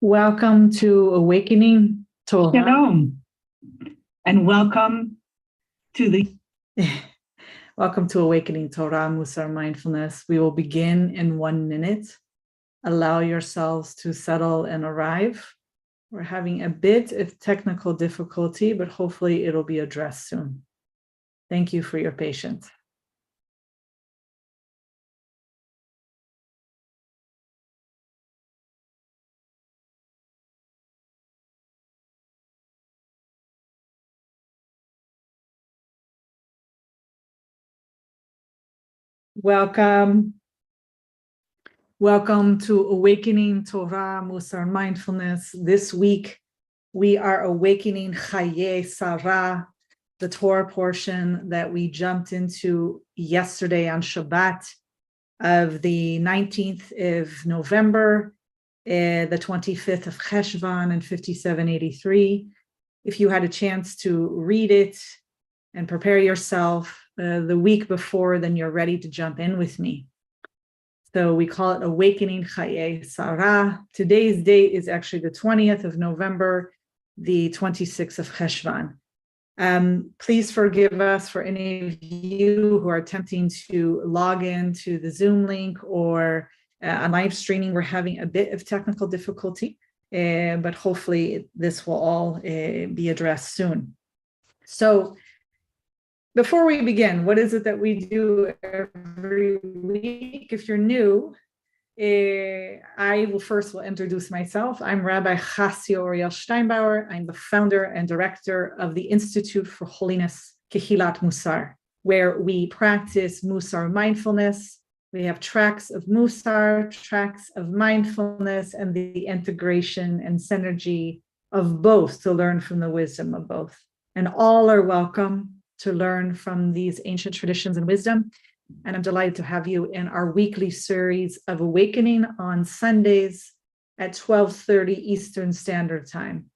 Welcome to Awakening Torah. Shalom, and welcome to Awakening Torah, Mussar Mindfulness. We will begin in 1 minute. Allow yourselves to settle and arrive. We're having a bit of technical difficulty, but hopefully it'll be addressed soon. Thank you for your patience. Welcome to Awakening Torah, Mussar Mindfulness. This week, we are awakening Chayyei, Sarah, the Torah portion that we jumped into yesterday on Shabbat of the 19th of November, the 25th of Cheshvan in 5783. If you had a chance to read it and prepare yourself the week before, then you're ready to jump in with me. So we call it Awakening Chayyei Sarah. Today's date is actually the 20th of November, the 26th of Cheshvan. Please forgive us for any of you who are attempting to log in to the Zoom link or on live streaming. We're having a bit of technical difficulty, but hopefully this will all be addressed soon. So before we begin, what is it that we do every week? If you're new, I will introduce myself. I'm Rabbi Chasya Steinbauer. I'm the founder and director of the Institute for Holiness, Kehilat Mussar, where we practice Mussar Mindfulness. We have tracks of Mussar, tracks of mindfulness, and the integration and synergy of both to learn from the wisdom of both. And all are welcome to learn from these ancient traditions and wisdom. And I'm delighted to have you in our weekly series of Awakening on Sundays at 12:30 Eastern Standard Time.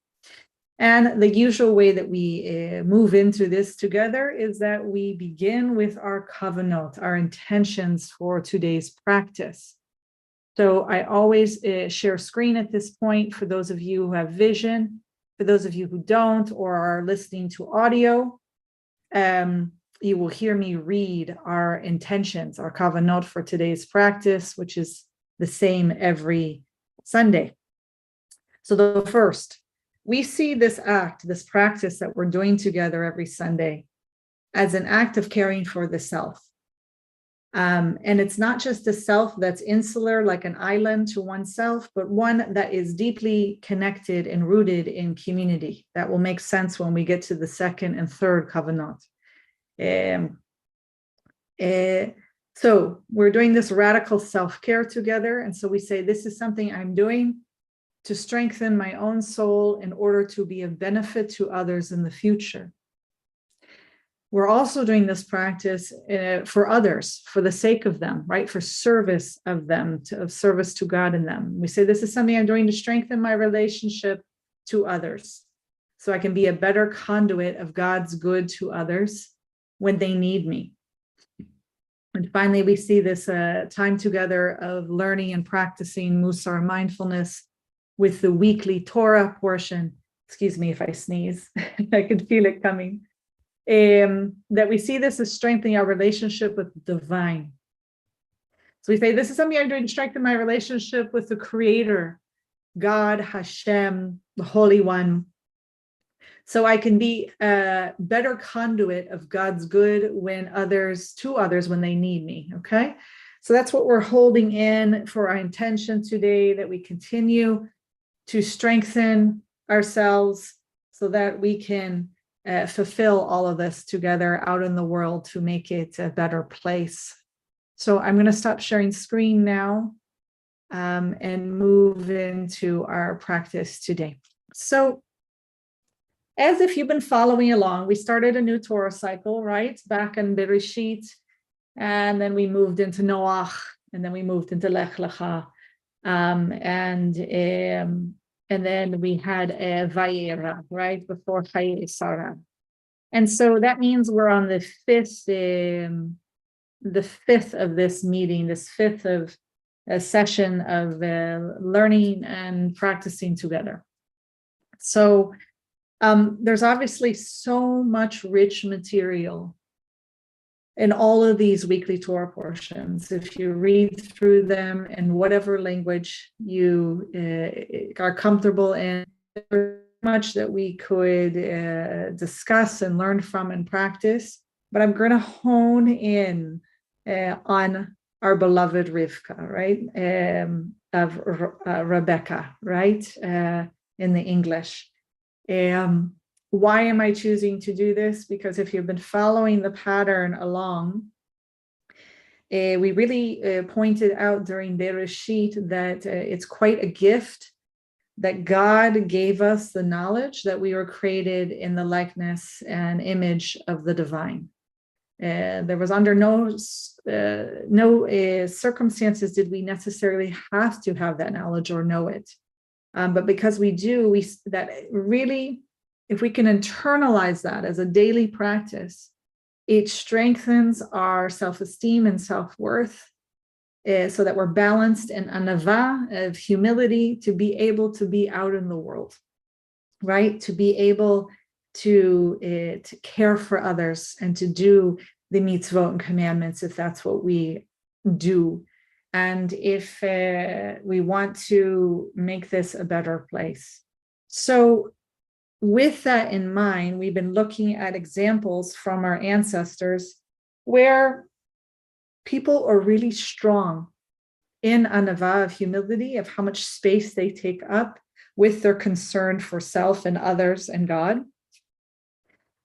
And the usual way that we move into this together is that we begin with our kavanot, our intentions for today's practice. So I always share screen at this point for those of you who have vision. For those of you who don't or are listening to audio, you will hear me read our intentions, our kavanot for today's practice, which is the same every Sunday. So the first, we see this act, this practice that we're doing together every Sunday as an act of caring for the self. And it's not just a self that's insular, like an island to oneself, but one that is deeply connected and rooted in community. That will make sense when we get to the second and third kavanot. So we're doing this radical self-care together. And so we say, this is something I'm doing to strengthen my own soul in order to be of benefit to others in the future. We're also doing this practice for others, for the sake of them, right? For service of them, of service to God in them. We say, this is something I'm doing to strengthen my relationship to others, so I can be a better conduit of God's good to others when they need me. And finally, we see this time together of learning and practicing Mussar Mindfulness with the weekly Torah portion. Excuse me if I sneeze, I can feel it coming. That we see this as strengthening our relationship with the divine. So we say, this is something I'm doing to strengthen my relationship with the Creator, God, Hashem, the Holy One, so I can be a better conduit of God's good to others when they need me, okay? So that's what we're holding in for our intention today, that we continue to strengthen ourselves so that we can fulfill all of this together out in the world to make it a better place. So I'm going to stop sharing screen now and move into our practice today. So as if you've been following along, we started a new Torah cycle, right? Back in Bereshit, and then we moved into Noach, and then we moved into Lech Lecha, and then we had Vayera, right, before Chayyei Sarah. And so that means we're on the fifth of this meeting, this fifth of a session of learning and practicing together. So there's obviously so much rich material in all of these weekly Torah portions. If you read through them in whatever language you are comfortable in, there's much that we could discuss and learn from and practice. But I'm going to hone in on our beloved Rivka, right? Of Rebecca, right? In the English. Why am I choosing to do this? Because if you've been following the pattern along, we really pointed out during Bereshit that it's quite a gift that God gave us the knowledge that we were created in the likeness and image of the divine. There was under no circumstances did we necessarily have to have that knowledge or know it. But because we do, that really, if we can internalize that as a daily practice, it strengthens our self-esteem and self-worth so that we're balanced in anava, of humility, to be able to be out in the world, right? To be able to care for others and to do the mitzvot and commandments if that's what we do. And if we want to make this a better place. So with that in mind, we've been looking at examples from our ancestors where people are really strong in anava, of humility, of how much space they take up with their concern for self and others and God.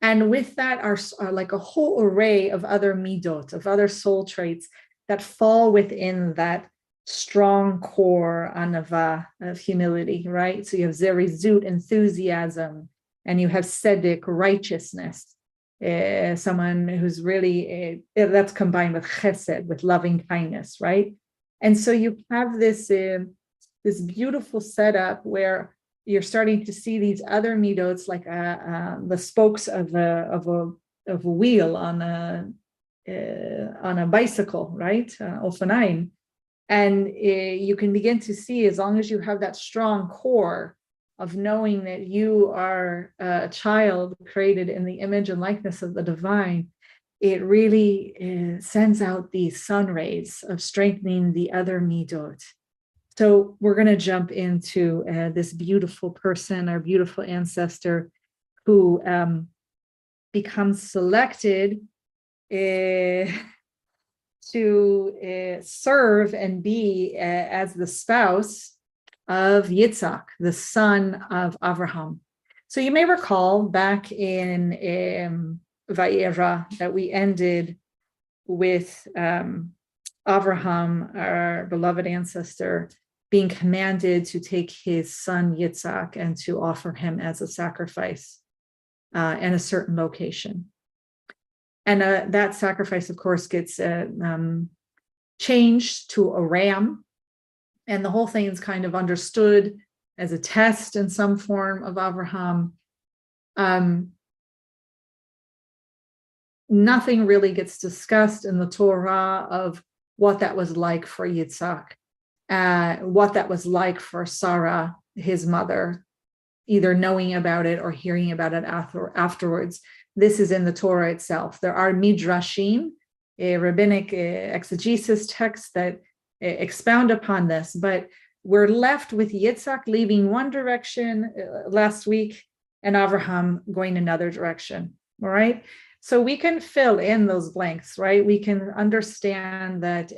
And with that are like a whole array of other midot, of other soul traits that fall within that strong core anava of humility, right? So you have zerizut, enthusiasm, and you have tzedek, righteousness. Someone who's really, that's combined with chesed, with loving kindness, right? And so you have this beautiful setup where you're starting to see these other midots, like the spokes of a wheel on a bicycle, right? Ofanein. And you can begin to see, as long as you have that strong core of knowing that you are a child created in the image and likeness of the divine, it really sends out these sun rays of strengthening the other midot. So we're going to jump into this beautiful person, our beautiful ancestor, who becomes selected to serve and be as the spouse of Yitzhak, the son of Abraham. So you may recall back in Vayera that we ended with Abraham, our beloved ancestor, being commanded to take his son Yitzhak and to offer him as a sacrifice in a certain location. And that sacrifice, of course, gets changed to a ram. And the whole thing is kind of understood as a test in some form of Abraham. Nothing really gets discussed in the Torah of what that was like for Yitzhak, what that was like for Sarah, his mother, either knowing about it or hearing about it afterwards. This is in the Torah itself. There are midrashim, rabbinic exegesis texts that expound upon this, but we're left with Yitzhak leaving one direction last week and Abraham going another direction, all right? So we can fill in those blanks, right? We can understand that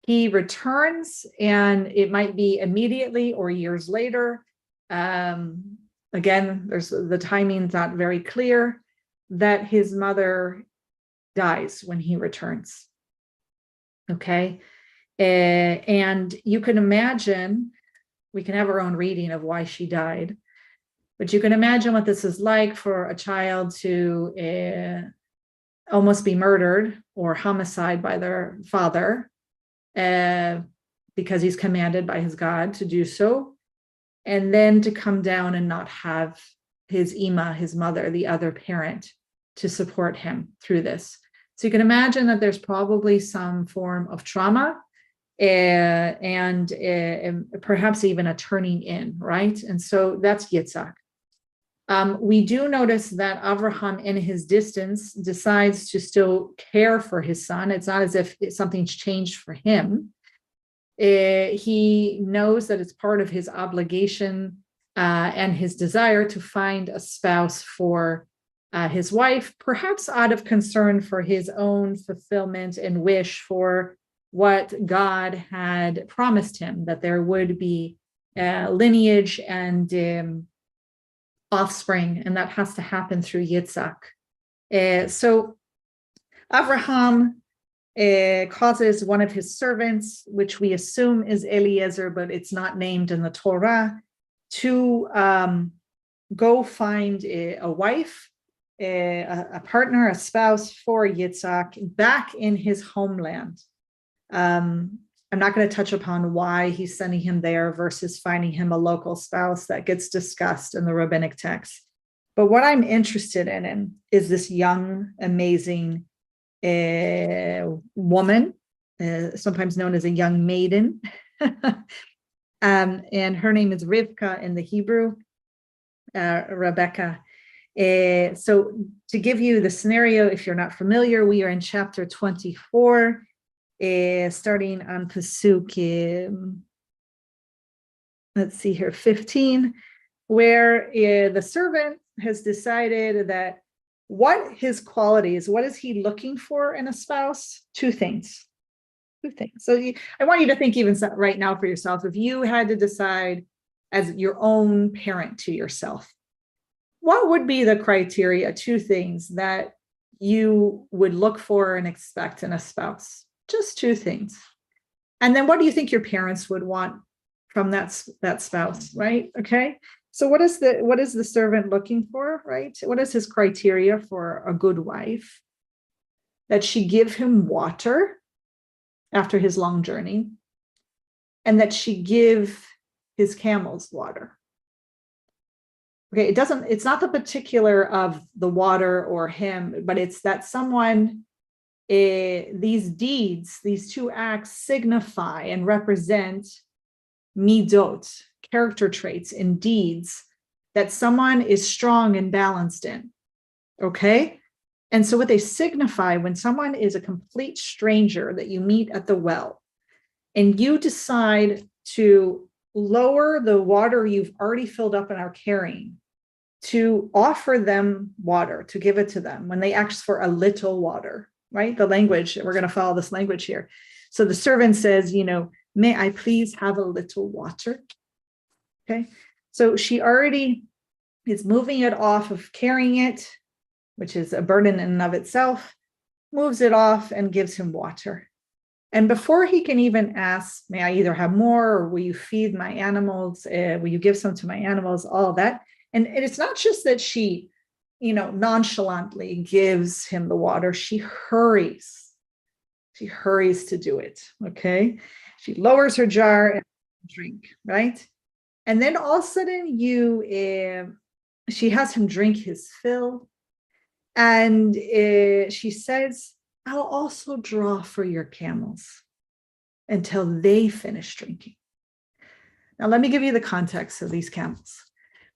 he returns, and it might be immediately or years later. Again, there's the timing's not very clear, that his mother dies when he returns. Okay. And you can imagine, we can have our own reading of why she died, but you can imagine what this is like for a child to almost be murdered or homicide by their father because he's commanded by his God to do so, and then to come down and not have his ima, his mother, the other parent, to support him through this. So you can imagine that there's probably some form of trauma and perhaps even a turning in, right? And so that's Yitzhak. We do notice that Avraham, in his distance, decides to still care for his son. It's not as if something's changed for him. He knows that it's part of his obligation and his desire to find a spouse for his wife, perhaps out of concern for his own fulfillment and wish for what God had promised him, that there would be lineage and offspring, and that has to happen through Yitzhak. So Avraham causes one of his servants, which we assume is Eliezer, but it's not named in the Torah, to go find a wife, a partner, a spouse for Yitzhak back in his homeland. I'm not going to touch upon why he's sending him there versus finding him a local spouse. That gets discussed in the rabbinic text. But what I'm interested in is this young, amazing woman, sometimes known as a young maiden. And her name is Rivka in the Hebrew, Rebecca. So to give you the scenario, if you're not familiar, we are in chapter 24, starting on Pasuk, let's see here, 15, where the servant has decided that what his qualities, what is he looking for in a spouse? Two things. So I want you to think even right now for yourself, if you had to decide as your own parent to yourself, what would be the criteria, two things that you would look for and expect in a spouse? Just two things. And then what do you think your parents would want from that spouse, right? Okay. So what is the servant looking for, right? What is his criteria for a good wife? That she give him water after his long journey, and that she give his camels water. Okay, it's not the particular of the water or him, but it's that someone, these deeds, these two acts signify and represent midot, character traits and deeds that someone is strong and balanced in. Okay? And so what they signify when someone is a complete stranger that you meet at the well, and you decide to lower the water you've already filled up and are carrying, to offer them water, to give it to them when they ask for a little water, right? The language, we're going to follow this language here. So the servant says, may I please have a little water? Okay. So she already is moving it off of carrying it, which is a burden in and of itself, moves it off and gives him water. And before he can even ask, may I either have more, or will you feed my animals? Will you give some to my animals? All of that. And it's not just that she, nonchalantly gives him the water. She hurries. She hurries to do it. Okay. She lowers her jar and drink, right? And then all of a sudden she has him drink his fill. And she says, I'll also draw for your camels until they finish drinking. Now, let me give you the context of these camels.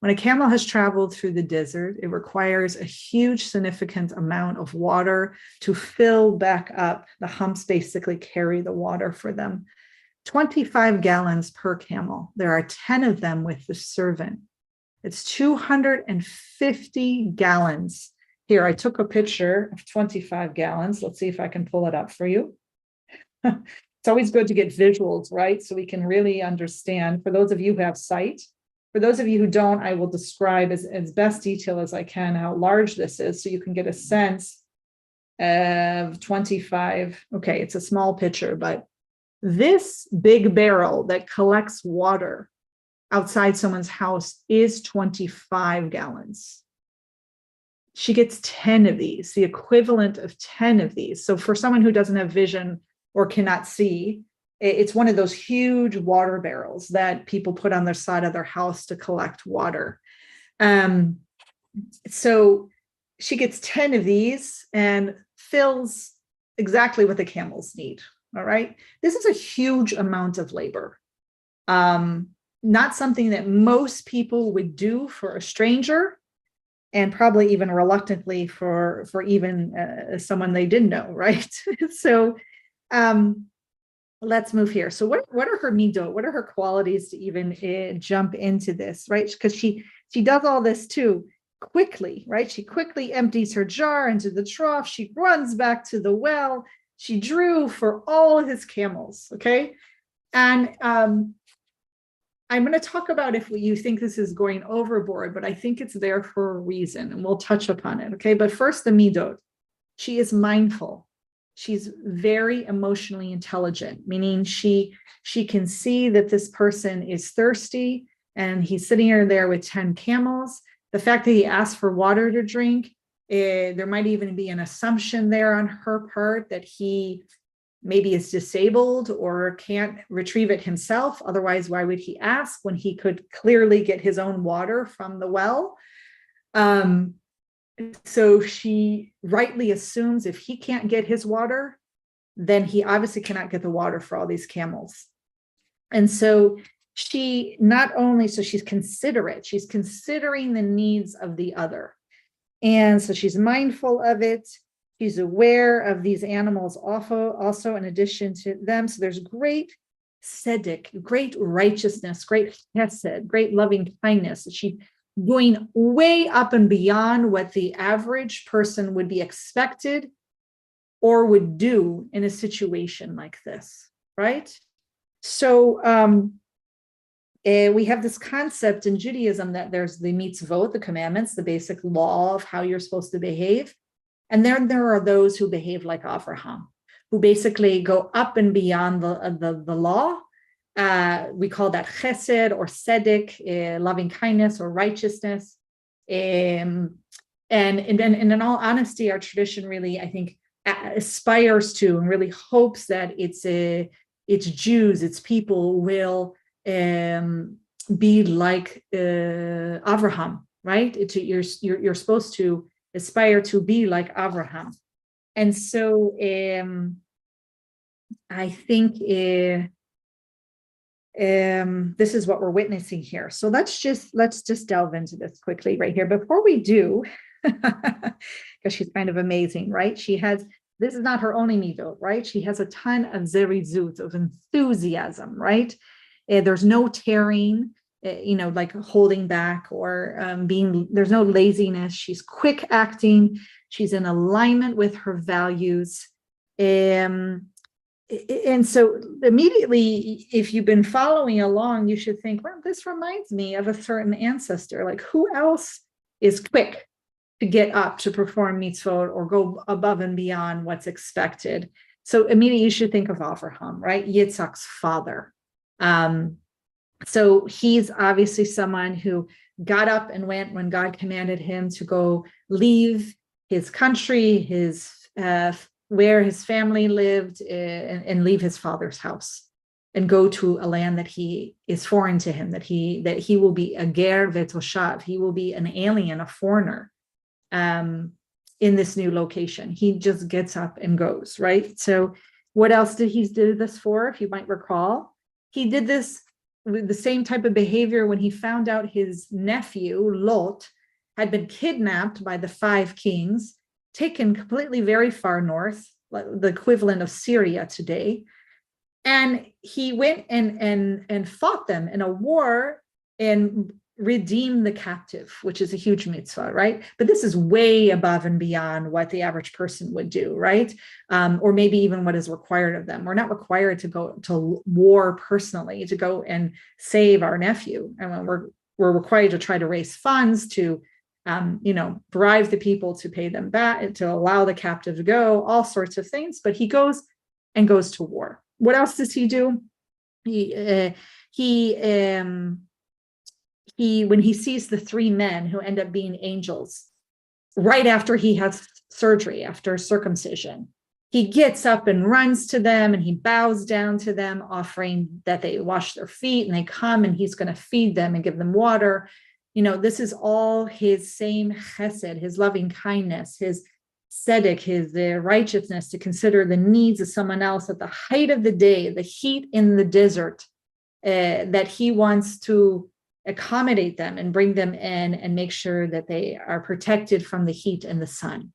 When a camel has traveled through the desert, it requires a huge, significant amount of water to fill back up. The humps basically carry the water for them. 25 gallons per camel. There are 10 of them with the servant. It's 250 gallons. Here, I took a picture of 25 gallons. Let's see if I can pull it up for you. It's always good to get visuals, right? So we can really understand. For those of you who have sight, for those of you who don't, I will describe as best detail as I can how large this is so you can get a sense of 25. Okay, it's a small picture, but this big barrel that collects water outside someone's house is 25 gallons. She gets 10 of these, the equivalent of 10 of these. So for someone who doesn't have vision or cannot see, it's one of those huge water barrels that people put on their side of their house to collect water. So she gets 10 of these and fills exactly what the camels need, All right. This is a huge amount of labor. Not something that most people would do for a stranger, and probably even reluctantly for even someone they didn't know, right? So let's move here. So what are her midot? What are her qualities to even jump into this, right? Because she does all this too quickly, right? She quickly empties her jar into the trough. She runs back to the well. She drew for all his camels, okay? And I'm going to talk about if you think this is going overboard, but I think it's there for a reason, and we'll touch upon it, okay? But first, the midot. She is mindful. She's very emotionally intelligent, meaning she can see that this person is thirsty and he's sitting there with 10 camels. The fact that he asked for water to drink, there might even be an assumption there on her part that he maybe is disabled or can't retrieve it himself. Otherwise, why would he ask when he could clearly get his own water from the well? So she rightly assumes if he can't get his water, then he obviously cannot get the water for all these camels. And so she not only, so she's considerate, she's considering the needs of the other. And so she's mindful of it. She's aware of these animals also in addition to them. So there's great tzedek, great righteousness, great chesed, great loving kindness. She going way up and beyond what the average person would be expected or would do in a situation like this, right? So we have this concept in Judaism that there's the mitzvot, the commandments, the basic law of how you're supposed to behave. And then there are those who behave like Avraham, who basically go up and beyond the law. We call that chesed or tzedek, loving kindness or righteousness. And in all honesty, our tradition really, I think, aspires to and really hopes that its Jews, its people will be like Avraham, right? You're supposed to aspire to be like Avraham. And so I think this is what we're witnessing here. So let's just delve into this quickly right here. Before we do, because she's kind of amazing, right? This is not her only midot, right? She has a ton of zerizut, of enthusiasm, right? There's no tearing, like holding back or there's no laziness. She's quick acting. She's in alignment with her values. And so immediately, if you've been following along, you should think, well, this reminds me of a certain ancestor. Like, who else is quick to get up to perform mitzvot or go above and beyond what's expected? So immediately you should think of Avraham, right? Yitzhak's father. So he's obviously someone who got up and went when God commanded him to go leave his country, where his family lived, and leave his father's house and go to a land that he is foreign to him, that he will be a ger vetoshav, he will be an alien, a foreigner in this new location. He just gets up and goes, right? So what else did he do this for? If you might recall, he did this with the same type of behavior when he found out his nephew, Lot, had been kidnapped by the 5 kings, taken completely very far north, like the equivalent of Syria today. And he went and fought them in a war and redeemed the captive, which is a huge mitzvah, right? But this is way above and beyond what the average person would do, right? Or maybe even what is required of them. We're not required to go to war personally, to go and save our nephew. And we're required to try to raise funds to bribe the people to pay them back, to allow the captive to go, all sorts of things. But he goes to war. What else does he do? When he sees the 3 men who end up being angels, right after he has surgery, after circumcision, he gets up and runs to them and he bows down to them, offering that they wash their feet, and they come and he's going to feed them and give them water. This is all his same chesed, his loving kindness, his tzedek, his righteousness, to consider the needs of someone else at the height of the day, the heat in the desert, that he wants to accommodate them and bring them in and make sure that they are protected from the heat and the sun.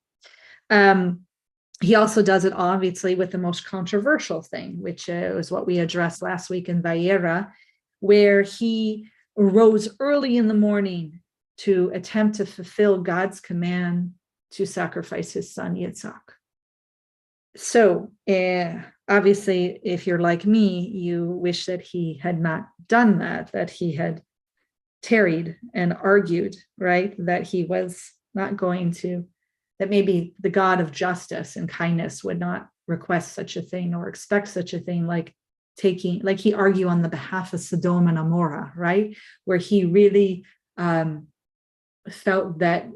He also does it obviously with the most controversial thing, which was what we addressed last week in Vayera, where he rose early in the morning to attempt to fulfill God's command to sacrifice his son Yitzhak. So obviously, if you're like me, you wish that he had not done that he had tarried and argued, right? That he was not going to, that maybe the God of justice and kindness would not request such a thing or expect such a thing, like he argued on the behalf of Sodom and Amorah, right? Where he really felt that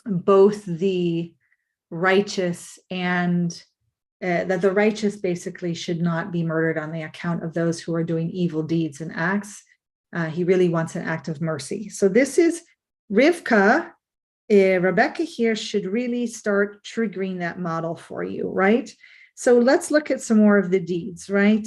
both the righteous and that the righteous basically should not be murdered on the account of those who are doing evil deeds and acts. He really wants an act of mercy. So this is Rivka. Rebecca here should really start triggering that model for you, right? So let's look at some more of the deeds, right?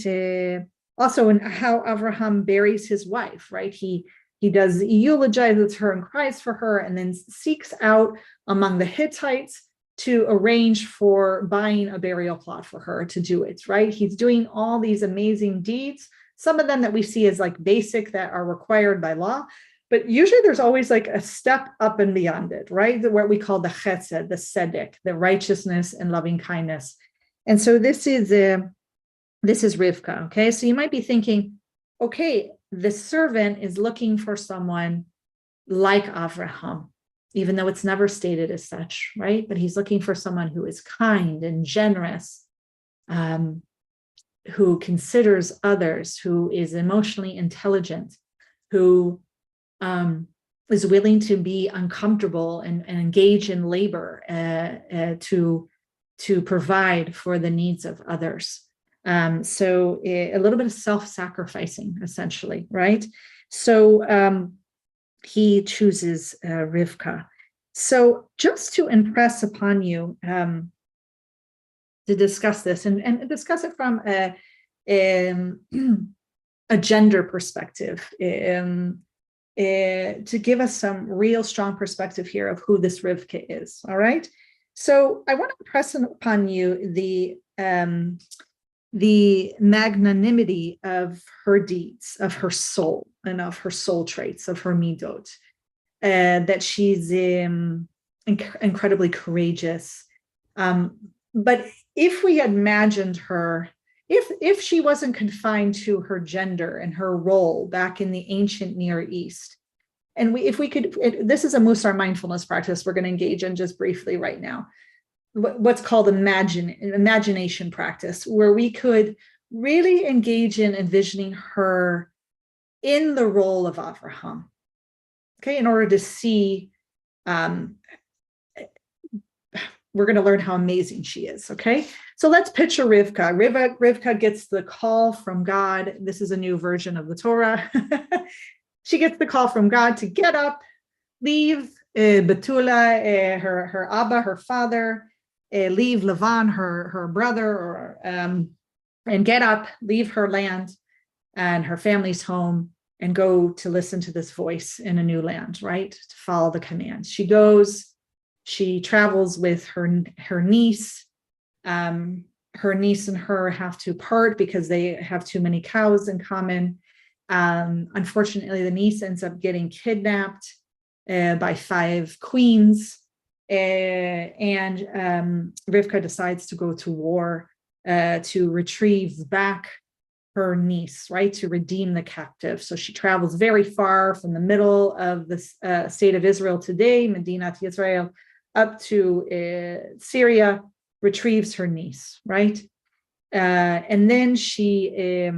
Also, in how Abraham buries his wife, right? He eulogizes her and cries for her, and then seeks out among the Hittites to arrange for buying a burial plot for her to do it, right? He's doing all these amazing deeds, some of them that we see as like basic that are required by law, but usually there's always like a step up and beyond it, right? What we call the chesed, the tzedek, the righteousness and loving kindness. And so this is Rivka, okay? So you might be thinking, okay, the servant is looking for someone like Avraham, even though it's never stated as such, right? But he's looking for someone who is kind and generous, who considers others, who is emotionally intelligent, who is willing to be uncomfortable and engage in labor to provide for the needs of others. So a little bit of self-sacrificing, essentially, right? So he chooses Rivka. So just to impress upon you, to discuss this and discuss it from a gender perspective, to give us some real strong perspective here of who this Rivka is, all right? So I want to impress upon you the magnanimity of her deeds, of her soul, and of her soul traits, of her midot, that she's incredibly courageous. But if we imagined her, if she wasn't confined to her gender and her role back in the ancient Near East, and this is a Mussar mindfulness practice we're going to engage in just briefly right now, what's called imagination practice, where we could really engage in envisioning her in the role of Avraham, okay, in order to see, we're going to learn how amazing she is, okay? So let's picture Rivka. Rivka gets the call from God. This is a new version of the Torah. She gets the call from God to get up, leave Betula, her Abba, her father, leave Lavan, her brother, and get up, leave her land and her family's home, and go to listen to this voice in a new land, right? To follow the command. She goes. She travels with her niece. Her niece and her have to part because they have too many cows in common. Unfortunately, the niece ends up getting kidnapped by 5 queens, and Rivka decides to go to war to retrieve back her niece, right, to redeem the captive. So she travels very far from the middle of the state of Israel today, Medinat Yisrael, up to Syria, retrieves her niece, right? And then she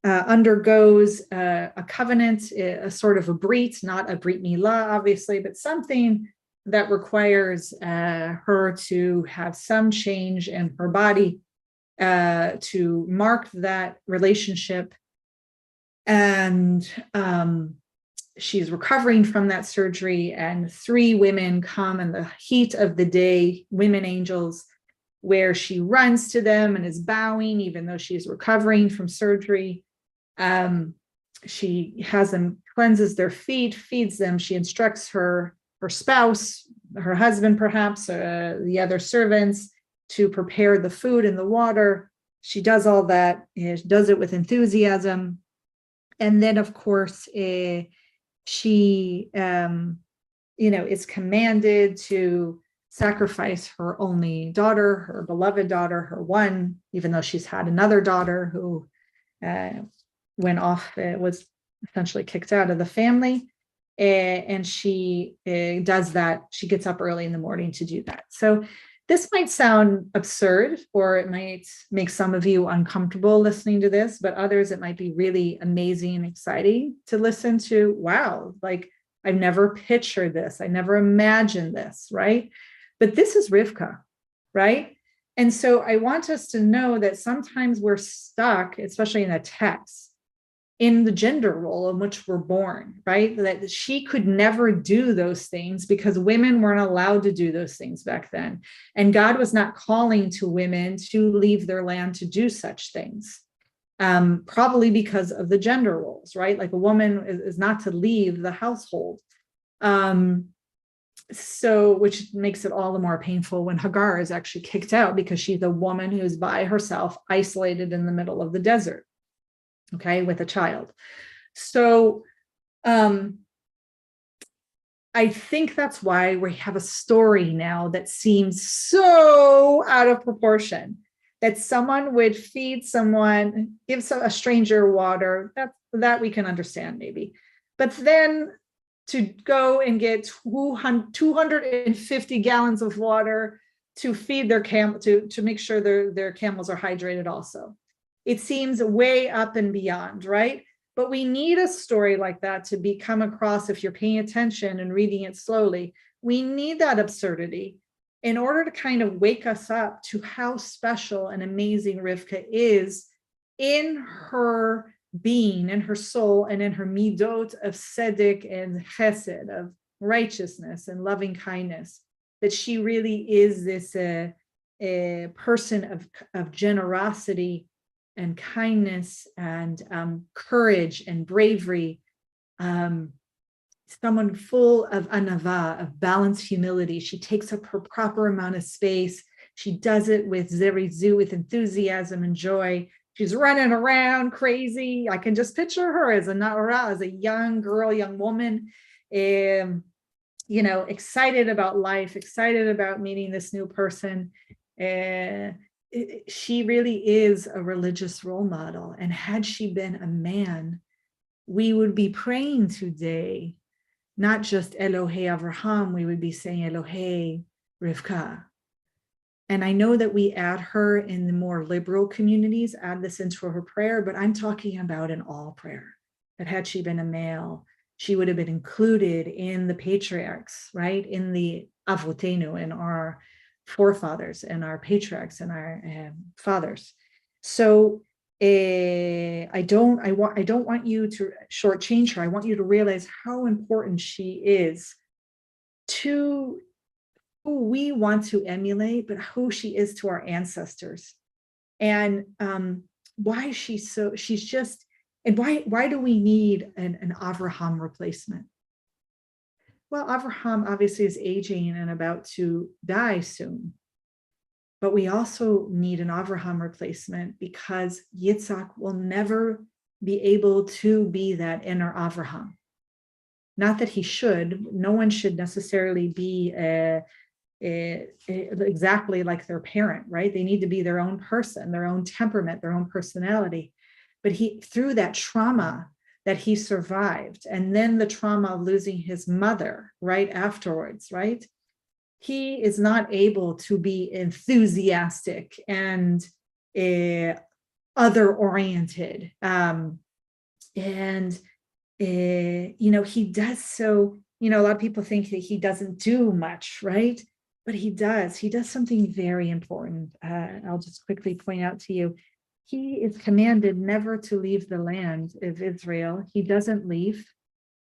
undergoes a covenant, a sort of a brit, not a brit milah, obviously, but something that requires her to have some change in her body to mark that relationship. And she's recovering from that surgery, and 3 women come in the heat of the day, women angels, where she runs to them and is bowing, even though she's recovering from surgery. She has them, cleanses their feet, feeds them. She instructs her spouse, her husband, perhaps, the other servants, to prepare the food and the water. She does all that. She does it with enthusiasm. And then, of course, she, is commanded to sacrifice her only daughter, her beloved daughter, her one, even though she's had another daughter who went off, was essentially kicked out of the family. And she does that. She gets up early in the morning to do that. So this might sound absurd, or it might make some of you uncomfortable listening to this, but others, it might be really amazing and exciting to listen to. Wow, like I've never pictured this. I never imagined this, right? But this is Rivka, right? And so I want us to know that sometimes we're stuck, especially in a text, in the gender role in which we're born, right? That she could never do those things because women weren't allowed to do those things back then. And God was not calling to women to leave their land to do such things, probably because of the gender roles, right? Like a woman is not to leave the household. So, which makes it all the more painful when Hagar is actually kicked out because she's a woman who's by herself, isolated in the middle of the desert, okay, with a child. So I think that's why we have a story now that seems so out of proportion, that someone would feed someone, give a stranger water, that we can understand maybe. But then to go and get 250 gallons of water to feed their camel, to make sure their camels are hydrated also. It seems way up and beyond, right? But we need a story like that to come across, if you're paying attention and reading it slowly. We need that absurdity in order to kind of wake us up to how special and amazing Rivka is in her being, in her soul, and in her midot of tzedek and chesed, of righteousness and loving kindness, that she really is this a person of generosity and kindness and courage and bravery, someone full of anava, of balanced humility. She takes up her proper amount of space. She does it with zerizu, with enthusiasm and joy. She's running around crazy. I can just picture her as a na'ara, as a young girl, young woman, excited about life, excited about meeting this new person. She really is a religious role model. And had she been a man, we would be praying today, not just Elohei Avraham, we would be saying Elohei Rivka. And I know that we add her in the more liberal communities, add this into her prayer, but I'm talking about in all prayer, that had she been a male, she would have been included in the patriarchs, right? In the avotenu, in our forefathers and our patriarchs and our fathers. So I don't want you to shortchange her. I want you to realize how important she is to who we want to emulate, but who she is to our ancestors, and why she's just, and why do we need an Avraham replacement? Well, Avraham obviously is aging and about to die soon, but we also need an Avraham replacement because Yitzhak will never be able to be that inner Avraham. Not that he should. No one should necessarily be exactly like their parent, right? They need to be their own person, their own temperament, their own personality. But through that trauma that he survived, and then the trauma of losing his mother right afterwards, right? He is not able to be enthusiastic and other-oriented. He does so, a lot of people think that he doesn't do much, right? But he does. He does something very important. I'll just quickly point out to you. He is commanded never to leave the land of Israel. He doesn't leave.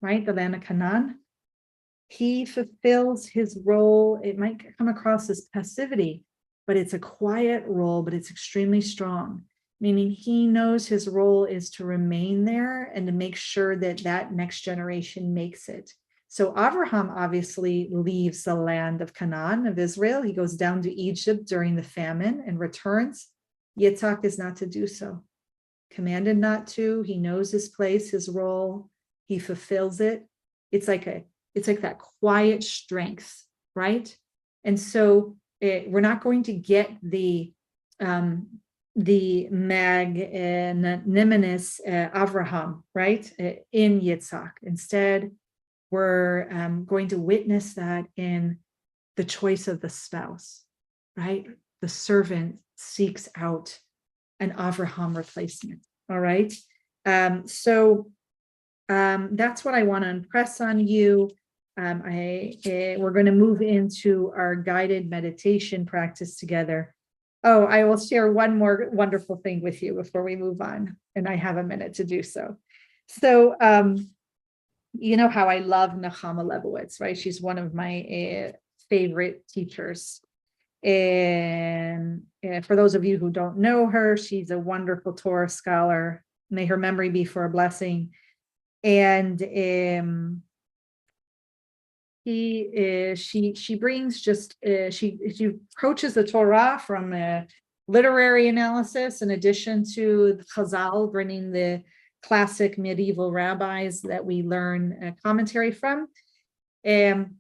right? The land of Canaan. He fulfills his role. It might come across as passivity, but it's a quiet role, but it's extremely strong, meaning he knows his role is to remain there and to make sure that that next generation makes it. So Abraham obviously leaves the land of Canaan, of Israel. He goes down to Egypt during the famine and returns. Yitzhak is not to do so. Commanded not to. He knows his place, his role. He fulfills it. It's like that quiet strength, right? And so we're not going to get the magnanimous Avraham, right, in Yitzhak. Instead, we're going to witness that in the choice of the spouse, right? The servant seeks out an Avraham replacement, all right? So that's what I want to impress on you. We're going to move into our guided meditation practice together. Oh, I will share one more wonderful thing with you before we move on, and I have a minute to do so. So, you know how I love Nechama Lebowitz, right? She's one of my favorite teachers. And for those of you who don't know her, she's a wonderful Torah scholar. May her memory be for a blessing. And she brings just she approaches the Torah from a literary analysis, in addition to the Chazal, bringing the classic medieval rabbis that we learn commentary from. And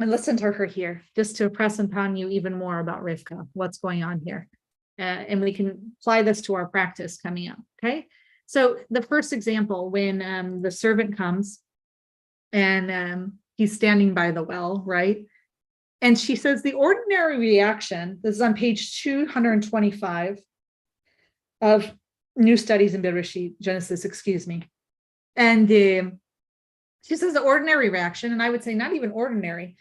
listen to her here, just to impress upon you even more about Rivka, what's going on here. And we can apply this to our practice coming up, okay? So the first example, when the servant comes and he's standing by the well, right? And she says the ordinary reaction, this is on page 225 of New Studies in Bereshit, Genesis, excuse me. And she says the ordinary reaction, and I would say not even ordinary,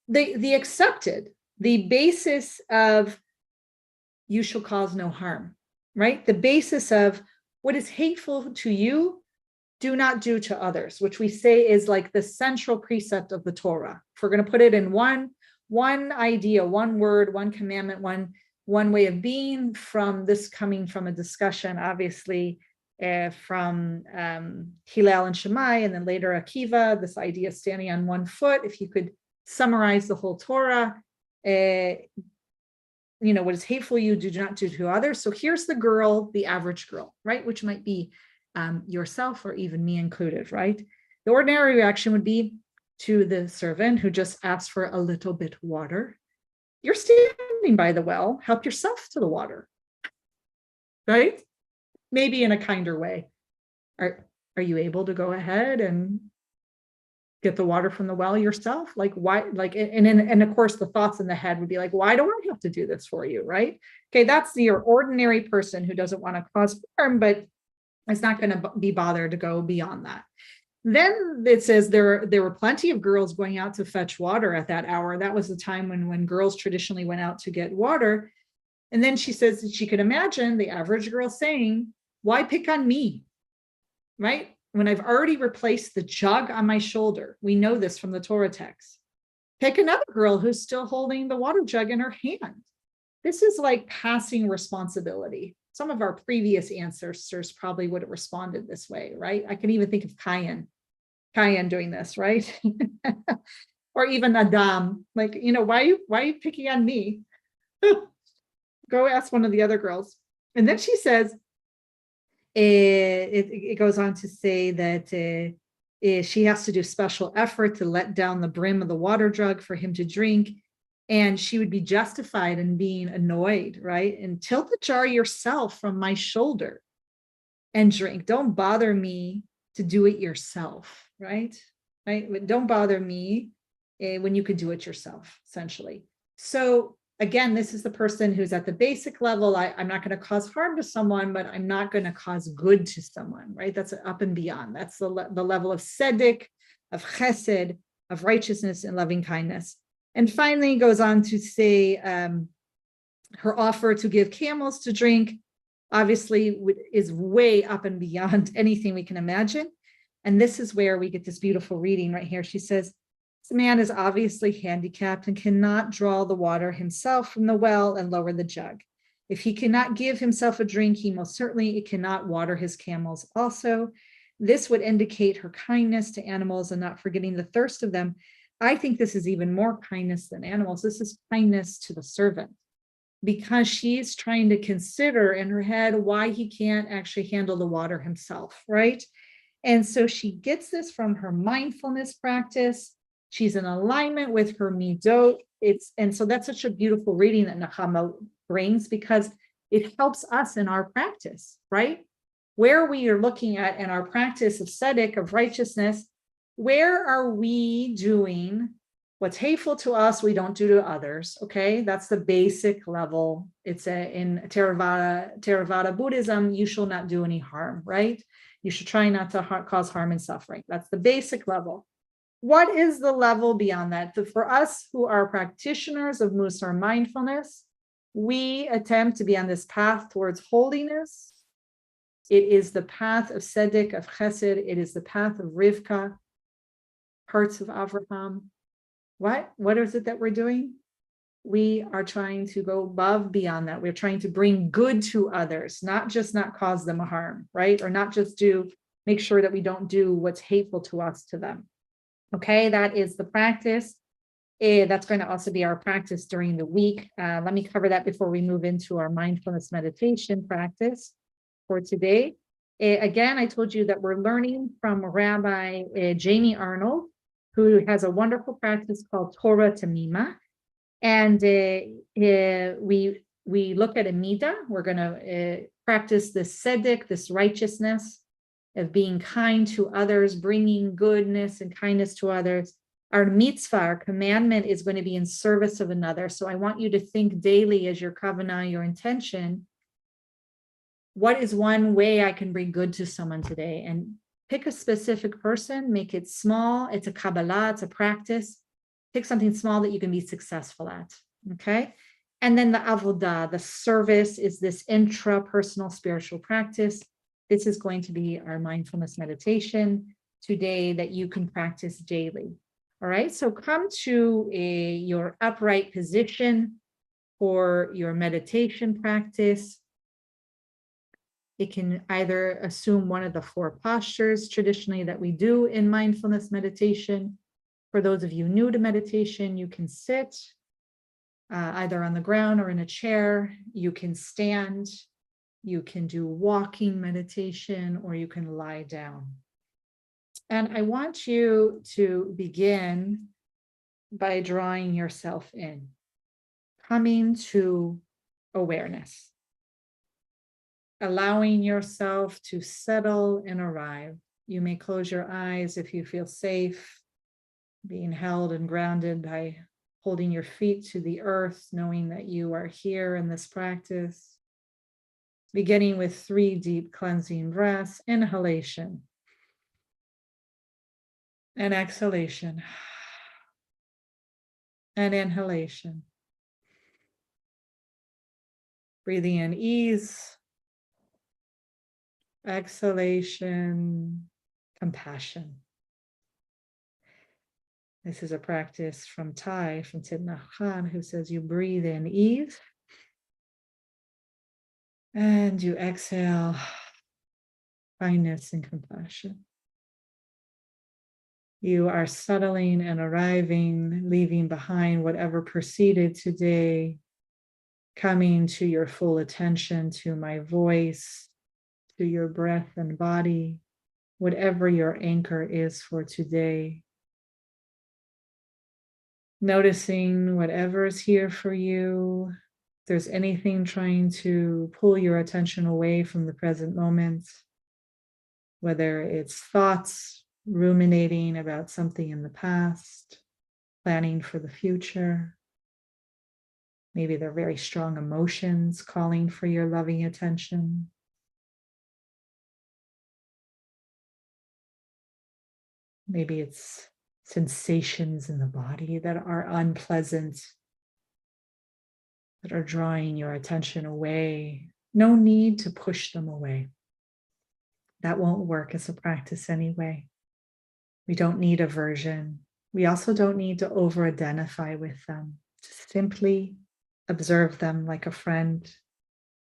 the accepted, the basis of you shall cause no harm, right? The basis of what is hateful to you, do not do to others, which we say is like the central precept of the Torah. If we're going to put it in one idea, one word, one commandment, one way of being, from this coming from a discussion, obviously, from Hillel and Shammai, and then later Akiva, this idea of standing on one foot. If you could summarize the whole Torah, what is hateful you do not do to others. So here's the girl, the average girl, right? Which might be yourself or even me included, right? The ordinary reaction would be to the servant who just asked for a little bit water. You're standing by the well, help yourself to the water, right? Maybe in a kinder way. Are you able to go ahead and get the water from the well yourself? Like, why? Like, and of course, the thoughts in the head would be like, why do I have to do this for you, right? Okay, that's your ordinary person who doesn't want to cause harm, but it's not going to be bothered to go beyond that. Then it says there were plenty of girls going out to fetch water at that hour. That was the time when girls traditionally went out to get water. And then she says that she could imagine the average girl saying, why pick on me, right? When I've already replaced the jug on my shoulder. We know this from the Torah text. Pick another girl who's still holding the water jug in her hand. This is like passing responsibility. Some of our previous ancestors probably would have responded this way, right? I can even think of Cain doing this, right? Or even Adam, like, why are you picking on me? Go ask one of the other girls. And then she says, it goes on to say that she has to do special effort to let down the brim of the water jug for him to drink. And she would be justified in being annoyed, right? And tilt the jar yourself from my shoulder and drink. Don't bother me to do it yourself, right? Don't bother me when you could do it yourself, essentially. So again, this is the person who's at the basic level. I'm not going to cause harm to someone, but I'm not going to cause good to someone, right? That's up and beyond. That's the level of tzedek, of chesed, of righteousness and loving kindness. And finally goes on to say her offer to give camels to drink, obviously is way up and beyond anything we can imagine. And this is where we get this beautiful reading right here. She says, this man is obviously handicapped and cannot draw the water himself from the well and lower the jug. If he cannot give himself a drink, he most certainly cannot water his camels also. This would indicate her kindness to animals and not forgetting the thirst of them. I think this is even more kindness than animals. This is kindness to the servant, because she's trying to consider in her head why he can't actually handle the water himself, right? And so she gets this from her mindfulness practice. She's in alignment with her midot. And so that's such a beautiful reading that Nechama brings, because it helps us in our practice, right? Where we are looking at in our practice of tzedek, of righteousness, where are we doing what's hateful to us, we don't do to others, okay? That's the basic level. It's in Theravada Buddhism, you shall not do any harm, right? You should try not to cause harm and suffering. That's the basic level. What is the level beyond that? For us who are practitioners of Mussar mindfulness, we attempt to be on this path towards holiness. It is the path of tzedek, of chesed. It is the path of Rivka, parts of Avraham. What is it that we're doing? We are trying to go above beyond that. We're trying to bring good to others, not just not cause them a harm, right? Or not just make sure that we don't do what's hateful to us to them. Okay, that is the practice. That's going to also be our practice during the week. Let me cover that before we move into our mindfulness meditation practice for today. Again, I told you that we're learning from Rabbi Jamie Arnold, who has a wonderful practice called Torah Tamima. And we look at a midah. We're going to practice this tzedek, this righteousness of being kind to others, bringing goodness and kindness to others. Our mitzvah, our commandment, is going to be in service of another. So I want you to think daily as your kavanah, your intention, what is one way I can bring good to someone today? And pick a specific person, make it small. It's a Kabbalah, it's a practice. Pick something small that you can be successful at, okay? And then the avodah, the service, is this intrapersonal spiritual practice. This is going to be our mindfulness meditation today that you can practice daily. All right, so come to your upright position for your meditation practice. It can either assume one of the 4 postures traditionally that we do in mindfulness meditation. For those of you new to meditation, you can sit either on the ground or in a chair. You can stand. You can do walking meditation, or you can lie down. And I want you to begin by drawing yourself in, coming to awareness, allowing yourself to settle and arrive. You may close your eyes if you feel safe, being held and grounded by holding your feet to the earth, knowing that you are here in this practice. Beginning with 3 deep cleansing breaths, inhalation and exhalation, and inhalation. Breathing in ease, exhalation, compassion. This is a practice from Thich Nhat Hanh, who says you breathe in ease and you exhale kindness and compassion. You are settling and arriving, leaving behind whatever preceded today, coming to your full attention to my voice, to your breath and body, whatever your anchor is for today. Noticing whatever is here for you. If there's anything trying to pull your attention away from the present moment, whether it's thoughts, ruminating about something in the past, planning for the future. Maybe they're very strong emotions calling for your loving attention. Maybe it's sensations in the body that are unpleasant, that are drawing your attention away. No need to push them away. that won't work as a practice anyway. We don't need aversion. We also don't need to over-identify with them. Just simply observe them like a friend,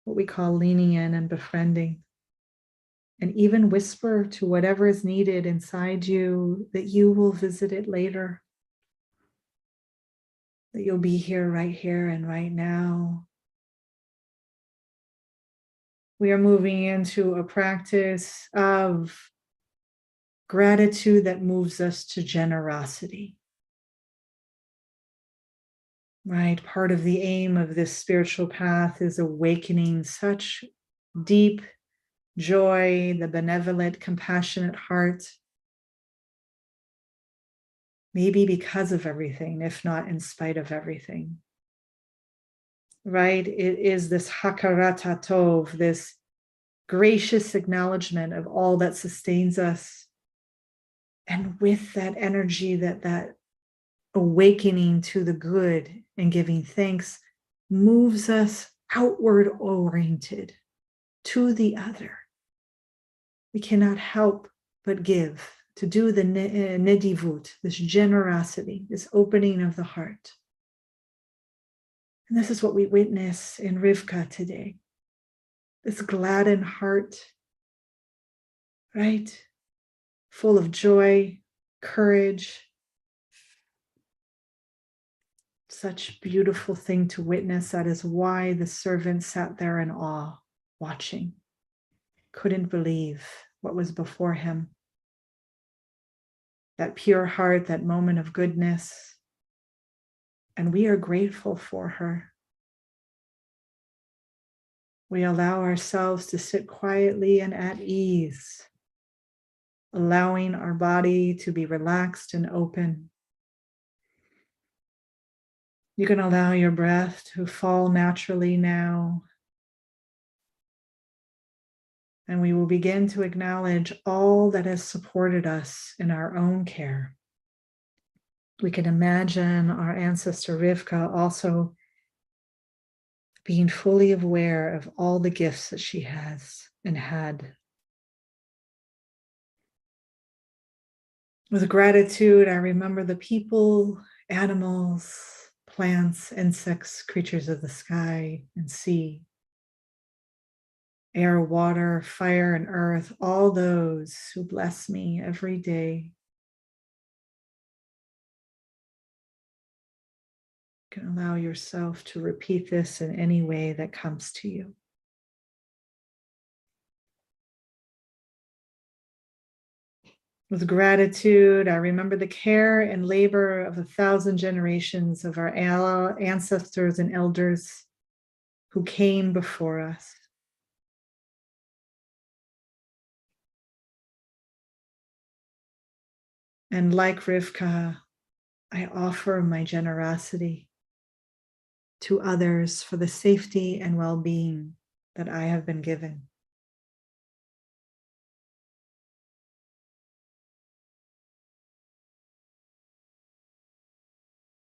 what we call leaning in and befriending. And even whisper to whatever is needed inside you that you will visit it later. That you'll be here and right now. We are moving into a practice of gratitude that moves us to generosity. Right? Part of the aim of this spiritual path is awakening such deep joy, the benevolent, compassionate heart. Maybe because of everything, if not in spite of everything. Right? It is this hakarat hatov, this gracious acknowledgement of all that sustains us. And with that energy, that awakening to the good and giving thanks moves us outward oriented to the other. We cannot help but give, to do the nedivut, this generosity, this opening of the heart. And this is what we witness in Rivka today. This gladdened heart, right? Full of joy, courage. Such beautiful thing to witness. That is why the servant sat there in awe, watching. Couldn't believe what was before him. That pure heart, that moment of goodness. And we are grateful for her. We allow ourselves to sit quietly and at ease, allowing our body to be relaxed and open. You can allow your breath to fall naturally now. And we will begin to acknowledge all that has supported us in our own care. We can imagine our ancestor Rivka also being fully aware of all the gifts that she has and had. With gratitude, I remember the people, animals, plants, insects, creatures of the sky and sea, air, water, fire, and earth, all those who bless me every day. You can allow yourself to repeat this in any way that comes to you. With gratitude, I remember the care and labor of 1,000 generations of our ancestors and elders who came before us. And like Rivka, I offer my generosity to others for the safety and well-being that I have been given.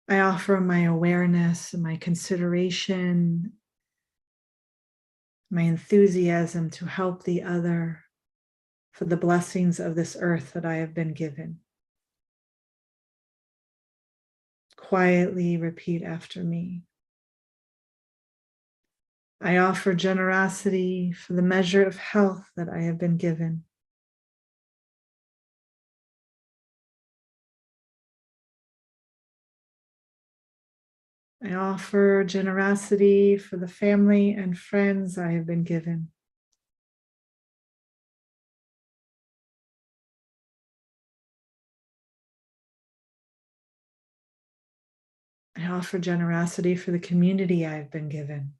I offer my awareness, my consideration, my enthusiasm to help the other for the blessings of this earth that I have been given. Quietly repeat after me. I offer generosity for the measure of health that I have been given. I offer generosity for the family and friends I have been given. I offer generosity for the community I have been given.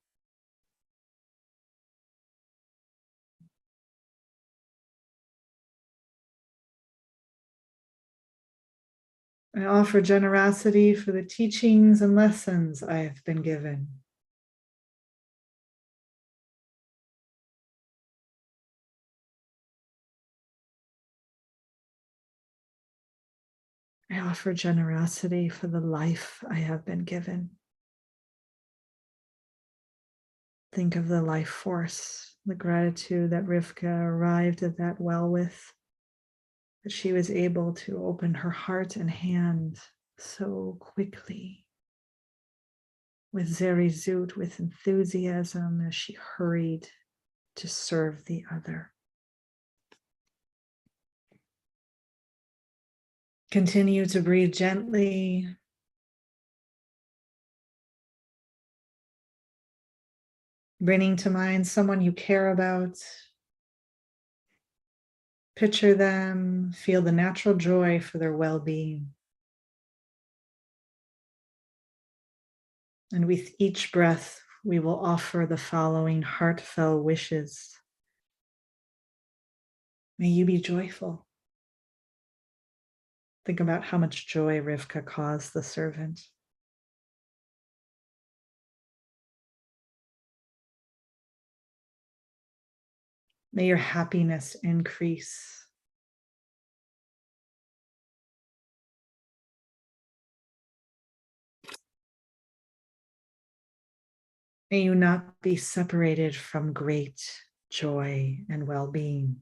I offer generosity for the teachings and lessons I have been given. I offer generosity for the life I have been given. Think of the life force, the gratitude that Rivka arrived at that well with, that she was able to open her heart and hand so quickly, with zerizut, with enthusiasm, as she hurried to serve the other. Continue to breathe gently. Bringing to mind someone you care about. Picture them, feel the natural joy for their well-being. And with each breath, we will offer the following heartfelt wishes. May you be joyful. Think about how much joy Rivka caused the servant. May your happiness increase. May you not be separated from great joy and well-being.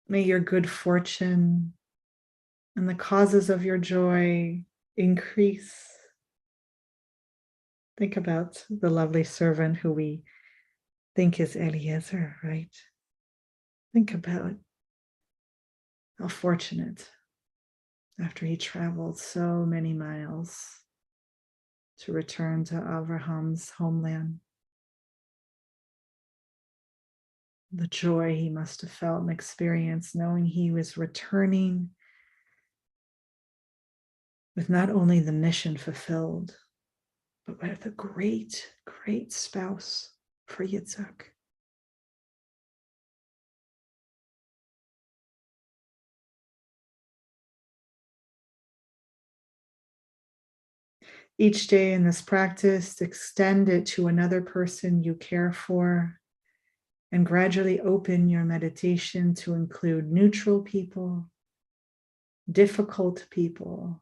May your good fortune and the causes of your joy increase. Think about the lovely servant who we think is Eliezer, right? Think about how fortunate, after he traveled so many miles to return to Abraham's homeland, the joy he must have felt and experienced knowing he was returning with not only the mission fulfilled, but with a great, great spouse for Yitzhak. Each day in this practice, extend it to another person you care for, and gradually open your meditation to include neutral people, difficult people,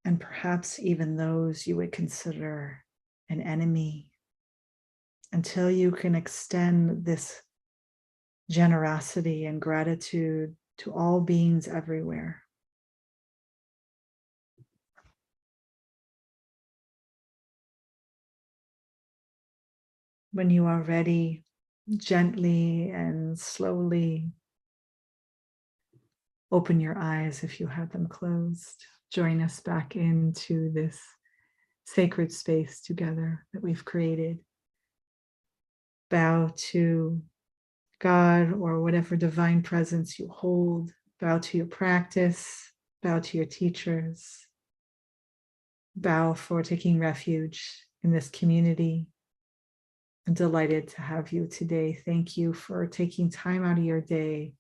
and perhaps even those you would consider an enemy, until you can extend this generosity and gratitude to all beings everywhere. When you are ready, gently and slowly open your eyes if you have them closed. Join us back into this sacred space together that we've created. Bow to God or whatever divine presence you hold. Bow to your practice. Bow to your teachers. Bow for taking refuge in this community. I'm delighted to have you today. Thank you for taking time out of your day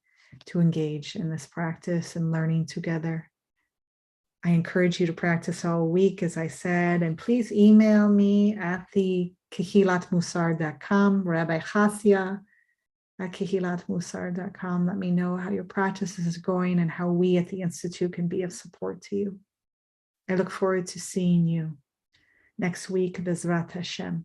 to engage in this practice and learning together. I encourage you to practice all week, as I said, and please email me at the kehilatmussar.com, Rabbi Chasya at kehilatmussar.com. Let me know how your practice is going and how we at the Institute can be of support to you. I look forward to seeing you next week, B'ezrat Hashem.